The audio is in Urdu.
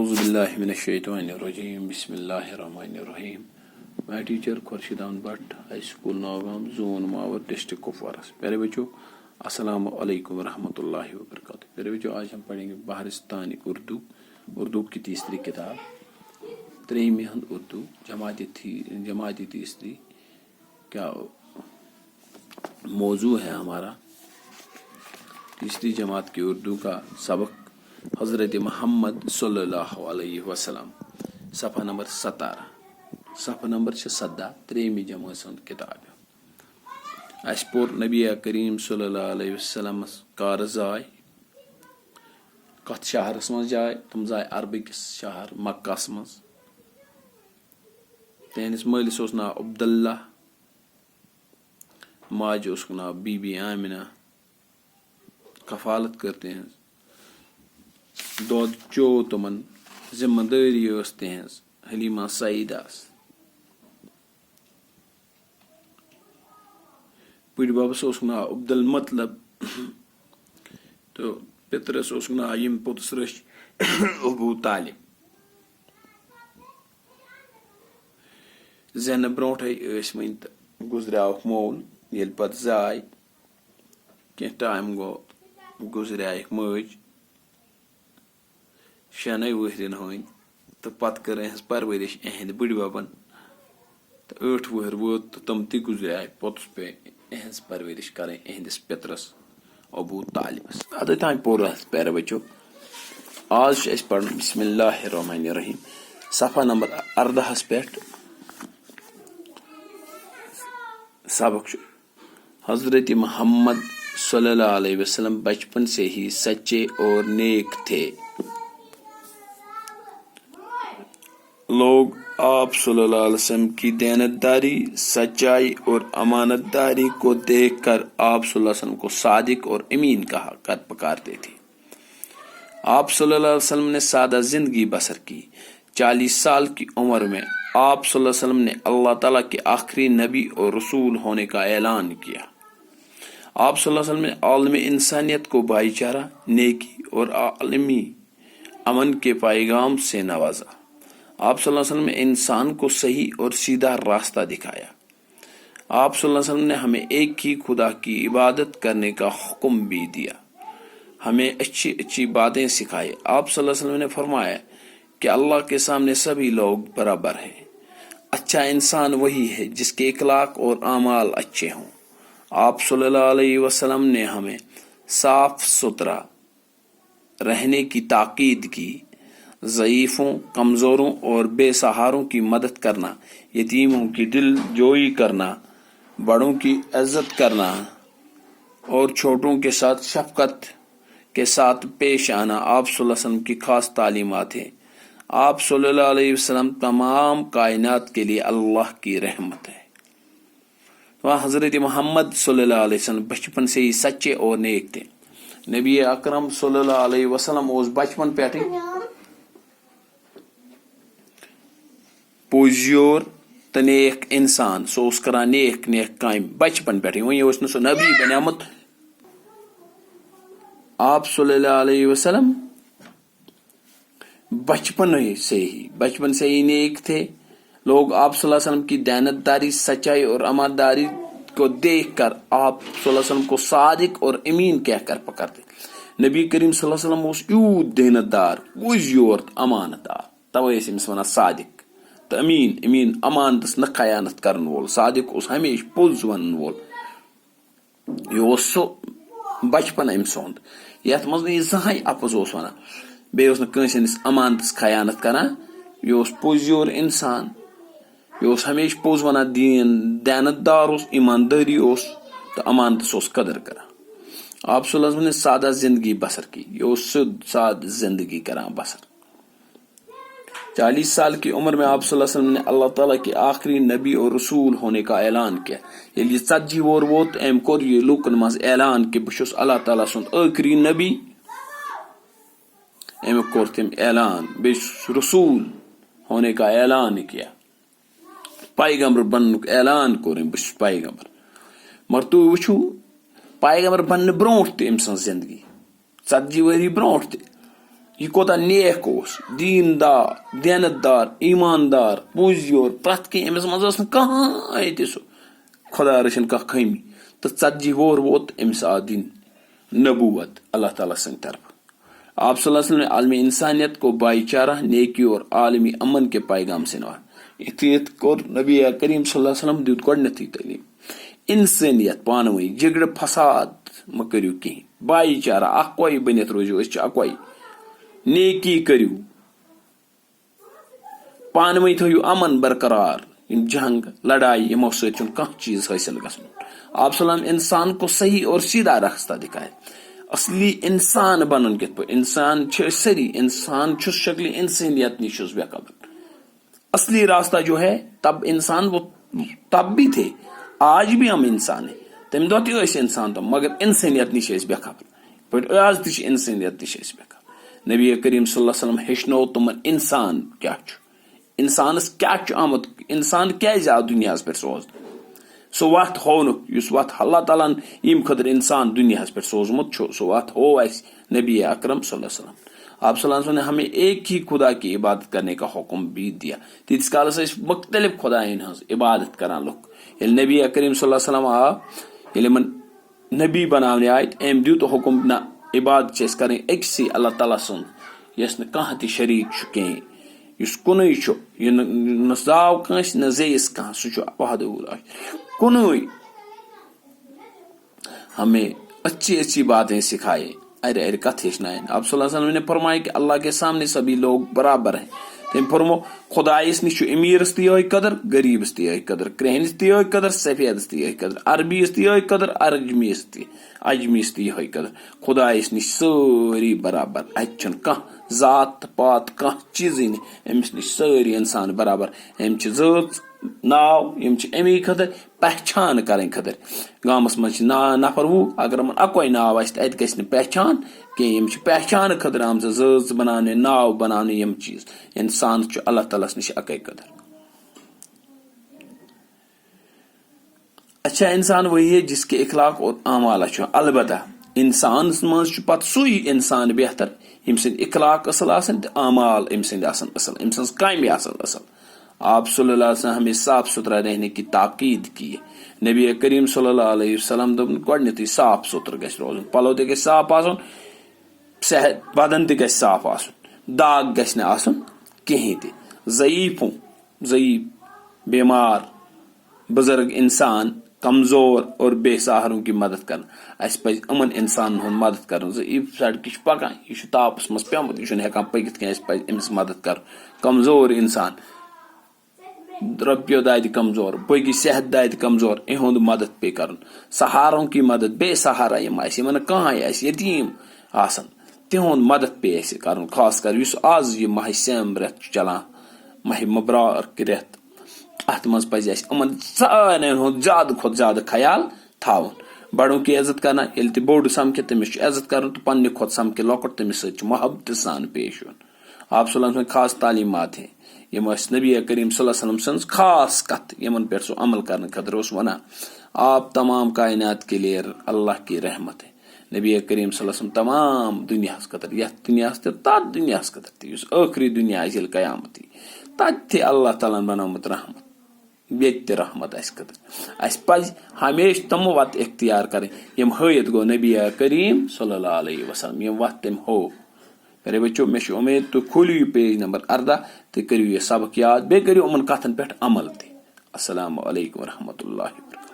اعوذ باللہ من الشیطان الرجیم بسم اللہ الرحمن الرحیم. میں teacher Khurshid Ahmad Bhat high school Nowgam zone Mawer district Kupwara. پیارے بچوں السلام علیکم ورحمۃ اللہ وبرکاتہ. پیارے بچوں آج ہم پڑھیں گے بہارستانی اردو کی تیسری کتاب تریمی ہند اردو جماعتی تیسری. کیا موضوع ہے ہمارا؟ تیسری جماعت کی اردو کا سبق حضرت محمد صلی اللہ علیہ وسلم. صفحہ نمبر 17 صفحہ نمبر 17 تریمی جماعت سند کتاب. اس پور نبی کریم صلی اللہ علیہ وسلم کار زائے کت شہرس مز جائے تم زائے عربکس شہر مکہس مز. تہندس مالس اوس ناو عبداللہ، ماجہ اوس ناو بی بی آمنہ. کفالت کرتے ہیں، دود چو تمن، ذمہ داری اس تہذ حلیمہ سعیدہ. بڑ ببس اوس ناو عبدالمطلب تو پترس اوس ناو یم پوتس رچ ابو طالب. زینہ برونٹھے ٲسۍ تہٕ گُزریٛوکھ مول. ییٚلہِ پتہٕ زاے کینٛہہ ٹایم گوٚو گُزریٛایکھ مٲج 6 ؤہرٮ۪ن ہٕنٛدۍ تہٕ پتہٕ کٔر یِہٕنٛز پرورش یِہنٛدِ بٕڈِ ببن تہٕ 8 وُہر ووت تہٕ تِم تہِ گُزریٛاے. پوٚتُس پیٚیہِ یِہٕنٛز پرورش کرٕنۍ یِہنٛدِس پترس ابو طالبس. اوٚتام پوٚر اَتھ پیارے بچو. آز چھُ اَسہِ پرُن بسم اللہ الرحمن الرحیم. صفحہ نمبر 18 پٮ۪ٹھ سبق چھُ حضرت محمد صلی اللہ علیہ وسلم بچپن سے ہی سچے اور نیک تھے. لوگ آپ صلی اللہ علیہ وسلم کی دیانتداری، سچائی اور امانت داری کو دیکھ کر آپ صلی اللہ علیہ وسلم کو صادق اور امین کہا کر پکارتے تھے. آپ صلی اللہ علیہ وسلم نے سادہ زندگی بسر کی. 40 سال کی عمر میں آپ صلی اللہ علیہ وسلم نے اللہ تعالیٰ کے آخری نبی اور رسول ہونے کا اعلان کیا. آپ صلی اللہ علیہ وسلم نے عالم انسانیت کو بھائی چارہ، نیکی اور عالمی امن کے پیغام سے نوازا. آپ صلی اللہ علیہ وسلم نے انسان کو صحیح اور سیدھا راستہ دکھایا. آپ صلی اللہ علیہ وسلم نے ہمیں ایک ہی خدا کی عبادت کرنے کا حکم بھی دیا، ہمیں اچھی اچھی باتیں سکھائی. آپ صلی اللہ علیہ وسلم نے فرمایا کہ اللہ کے سامنے سبھی لوگ برابر ہیں. اچھا انسان وہی ہے جس کے اخلاق اور اعمال اچھے ہوں. آپ صلی اللہ علیہ وسلم نے ہمیں صاف ستھرا رہنے کی تاکید کی. ضعیفوں، کمزوروں اور بے سہاروں کی مدد کرنا، یتیموں کی دل جوئی کرنا، بڑوں کی عزت کرنا اور چھوٹوں کے ساتھ شفقت کے ساتھ پیش آنا آپ صلی اللہ علیہ وسلم کی خاص تعلیمات ہیں. آپ صلی اللہ علیہ وسلم تمام کائنات کے لیے اللہ کی رحمت ہے. وہاں حضرت محمد صلی اللہ علیہ وسلم بچپن سے ہی سچے اور نیک تھے. نبی اکرم صلی اللہ علیہ وسلم اوس بچپن پہ پوزیور تو نیک انسان. سو اوس کران نیک نیک کامہِ بچپن پہ. وۄنۍ اوس نہٕ سُہ نبی بنیومُت. آپ صلی اللہ علیہ وسلم بچپن سے ہی نیک تھے. لوگ آپ صلی اللہ علیہ وسلم کی دیانتداری، سچائی اور امانتداری کو دیکھ کر آپ صلی اللہ علیہ وسلم کو صادق اور امین کہہ کر پکارتے. نبی کریم صلی اللہ علیہ وسلم اوس یوت دیانتدار، پوزیور تہٕ امانت دار. توے ٲسۍ أمِس وَنان صادق تہٕ امین امانتس نہٕ خیانت کرن وول. صادق اوس ہمیشہ پوٚز ونن وول. یہِ اوس سُہ بچپن أمۍ سُنٛد یتھ منٛز نہٕ یہِ زٕہٕنۍ اپُز اوس ونان، بیٚیہِ اوس نہٕ کٲنٛسہِ ہٕنٛدِس امانتس خیانت کران. یہِ اوس پوزیور انسان، یہِ اوس ہمیشہ پوٚز ونان، دیانتدار اوس، ایماندٲری اوس تہٕ امانتس اوس قدر کران. آپ صلی اللہ علیہ وسلم نے سادہ زندگی بسر کی. یہ اوس سیود سادہ زندگی کران بسر. 40 سال کی عمر میں آپ صلی اللہ علیہ وسلم نے اللہ تعالیٰ کے آخری نبی اور رسول ہونے کا اعلان کیا. ییٚلہِ یہِ 40 وُہر ووت أمۍ کوٚر یہِ لوٗکن منٛز اعلان کہ بہٕ چھُس اللہ تعالیٰ سُنٛد ٲخری نبی. أمۍ کوٚر تٔمۍ اعلان. بیٚیہِ چھُس رسول ہونے کا اعلان کیا. پیغمبر بننُک اعلان کوٚر أمۍ، بہٕ چھُس پیغمبر. مگر تُہۍ وٕچھِو پیغمبر بننہٕ برونٛٹھ تہِ أمۍ سٕنٛز زندگی 40 ؤری برونٛٹھ تہِ یہ کوتا نیک اوس، دیندار، دیانتدار، ایماندار، پوزیور، پرٛٮ۪تھ کینٛہہ أمِس منٛز ٲس نہٕ کٕہٕنۍ تہِ سُہ خۄدا رٔچھِنۍ کانٛہہ خٲمی، تہٕ 40 وُہُر ووت أمِس آو دِنہٕ نبوت اللہ تعالیٰ سٕنٛدِ طرفہٕ. آپ صلی اللہ علیہ وسلم نے عالمی انسانیت کو بھائی چارہ، نیکی اور عالمی امن کے پیغام سے نوازا. یِتھ کوٚر نبی کریم صلی اللہ علیہ وسلم دیُت گۄڈنیٚتھٕے تعلیٖم انسٲنیت، پانہٕ ؤنۍ جگڑٕ فساد مہ کٔرِو کِہیٖنۍ، بھایی چارہ، اکوے بٔنِتھ روٗزِو، أسۍ چھِ اکوے، نیکی کٔرِو، پانہٕ ؤنۍ تھٲیِو امن برقرار. یِم جنگ لڑائی یِمو سۭتۍ چھُنہٕ کانٛہہ چیٖز حٲصِل گژھُن. آپ صلی اللہ علیہ وسلم انسان کو صحیح اور سیدھا راستہ دکھایا. اصلی انسان بنن کت پٲٹھۍ، انسان چھِ أسۍ سٲری، انسان چھُ شکلِ انسانیت نِش چھُس بے خبر. اصلی راستہ جو ہے، تب انسان وہ تب بھی تھے، آج بھی ہم انسان ہیں. تمہِ دۄہ تہِ ٲسۍ انسان تم، مگر انسانیت نِش ٲسۍ بے خبر. پٲٹھۍ آز تہِ چھِ انسانیت نِش ٲسۍ بے خبر. نبی کریم صلی اللہ علیہ وسلم ہیٚچھنو تمن انسان کیاہ چھُ، انسانس کیاہ چھُ آمُت، انسان کیازِ آو دُنیاہس پٮ۪ٹھ سوزنہٕ. سُہ وتھ ہونُکھ یُس وتھ اللہ تعالیٰ ہن ییٚمہِ خٲطرٕ انسان دنیاہس پٮ۪ٹھ سوزمُت چھُ، سُہ وتھ ہو اسہِ نبی اکرم صلی اللہ علیہ وسلم. آپ صلی اللہ علیہ وسلم نے ہمیں ایک ہی خدا کی عبادت کرنے کا حکم بھی دیا. تیتس کالس ٲسۍ مختلف خدایَن ہٕنٛز عبادت کران لُکھ. ییٚلہِ نبی کریم صلی اللہ علیہ وسلم آو، ییٚلہِ یِمن نبی بناونہٕ آیہِ، أمۍ دیُت حکم نہ عبادت چھِ أسۍ کرٕنۍ أکسٕے اللہ تعالیٰ سُنٛد، یس نہٕ کانٛہہ تہِ شریٖک چھُ کِہیٖنۍ، یُس کُنُے چھُ، یہِ نہ زاو کٲنٛسہِ نہ زیٚیِس کانٛہہ، سُہ چھُ وحدہ کُنُے. ہمیں اچھی اچھی باتیں سکھائے، ارے ارے کتھ ہیچنائیں. آپ صلی اللہ علیہ وسلم نے فرمایا کہ اللہ کے سامنے سبھی لوگ برابر ہیں. تم فرمو خدایس نش امیرس تہ یہ قدر، غریبس تہ یہ قدر، کرہنس تہ یہ قدر، سفیدس تہ یہ قدر، عربیس تہ یہ قدر، اجمیس تہ یہ قدر. خدایس نش ساری برابر. اتہ چھن کانٛہہ ذات پات کانٛہہ چیزی نہٕ، امس نش ساری انسان برابر. ام چھ ذٲژ ناو، یم چھ امی خاطر پہچان کریں خاطر. گامس مز نفر وُہ، اگر یمن اکوے ناو آسہِ اتہ گژھِ نہٕ پہچان کینٛہہ. یم چھ پہچان خاطر آمژٕ ذٲژ بناونہٕ، ناو بناونہٕ یم چیز. انسان چھ اللہ تعالیٰ نش اکے قدر. اچھا انسان وہی ہے جس کے اخلاق اور اعمال اچھا. البتہ انسان مز پتہ سُے انسان بہتر یم سند اخلاق اصل آسن تہٕ اعمال ام سند آسن اصل، ام سٕنٛز کامہِ آسن اصل. آپ صلی اللہ علیہ وسلم ہمیں صاف ستھرا رہنے کی تاکید کی ہے. نبی کریم صلی اللہ علیہ وسلم دوٚپُن گۄڈنیٚتھٕے صاف ستھرٕ گژھِ روزُن، پلو تہِ گژھِ صاف آسُن، صحت بدن تہِ گژھِ صاف آسُن، داغ گژھِ نہٕ آسُن کہیٖنۍ تہِ. ضعیف بیمار بزرگ انسان، کمزور اور بے سہاروں کی مدد کرنا. اس پز امن انسان ہند مدد کرن. ضعیف سڑکہ پکان، یہ تاپس مز پیومت، یہ ہیکان پکت کی، اس پز امس مدد کر. کمزور انسان رۄپیو دادِ کمزور، باقی صحت دادِ کمزور، اہد مدد پے کرن. سہاروں کی مدد، بے سہارا یم آسہِ، کہاں آسہِ یتیم آسن، تہند مدد پے اسہِ کرن. خاص کر یُس آز یہ ماہ سیم رٮ۪تھ چھُ چلان، ماہ مبارک رٮ۪تھ، اتھ مز پزِ اسہِ یِمن سارنٕے ہُنٛد زیادٕ کھۄتہٕ زیادٕ خیال تھاوُن. بڑوں کی عزت کرنا، ییٚلہِ تہِ بوٚڑ سمکھِ تٔمِس چھُ عزت کرُن، تہٕ پننہِ کھۄتہٕ سمکھِ لۄکُٹ تٔمِس سۭتۍ چھُ محبتہٕ سان پیش یُن. آپ صلی اللہ علیہ وسلم خاص تعلیمات ہیں یم نبی کریم صلی اللہ علیہ وسلم سن خاص کت یمن پہ سو عمل کرنے خاطر اس ونان. آپ تمام کائنات کے لیے اللہ کی رحمت ہے. نبی کریم صلی اللہ علیہ وسلم تمام دنیا خاطر، یتھ دنیا تتھ دنیا خاطر تہ یس ٲخری دنیا آسہِ ییٚلہِ قیامت یی، تتہِ تہِ اللہ تعالیٰ ہن بنومُت رحمت، بیٚیہِ تہِ رحمت اسہِ خاطر. اسہِ پزِ ہمیشہ تم وتہٕ اختیار کرٕنۍ یم ہٲیتھ گوٚو نبی کریم صلی اللہ علیہ وسلم. یم وتھ تٔمۍ ہو. میرے بچو، مےٚ چھُ اُمید تُہۍ کھوٗلِو یہِ پیج نمبر 14 تہٕ کٔرِو یہِ سبق یاد، بیٚیہِ کٔرِو یِمن کتھن پٮ۪ٹھ عمل تہِ. السلام علیکم ورحمۃ اللہ وبرکاتہ.